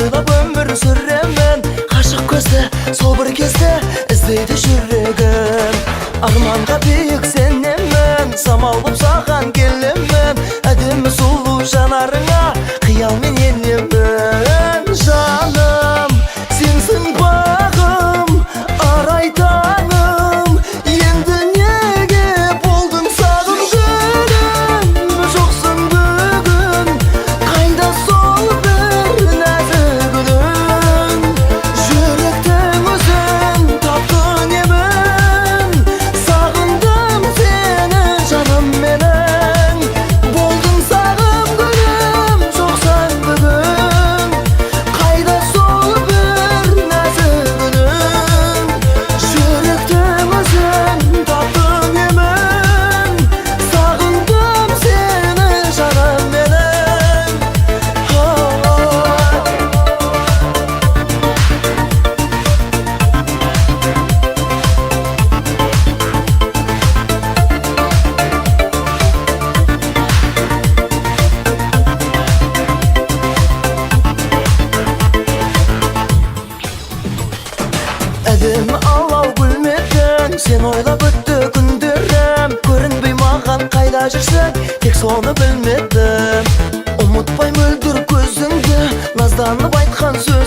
ойлап өмір сүремін. Қашық көзді сол бір кезде іздейді жүрегім. Арманға биік сенемін, самал боп саған келемін. Әдемі сұлу жанарыңа қиялмен енемін. Жаным, сенсің бағым, арай таңым. Енді неге болдың сағым гүлім? Жоқсың бүгін, қайда сол бір нәзік үнің? Жүректің өзін таптың емін, сағындым сені жаным менің. Болдың сағым гүлім, жоқсың бүгін, қайда сол бір нәзік үнің? Жүректің өзін таптың емін, сағындым сені жаным менің. Әдемі алау гүлмедің, сен ойлап өтті күндерім. Көрінбей маған қайда жүрсің, тек соны білмедім. Ұмытпай мөлдір көзіңді, назданып айтқан сөз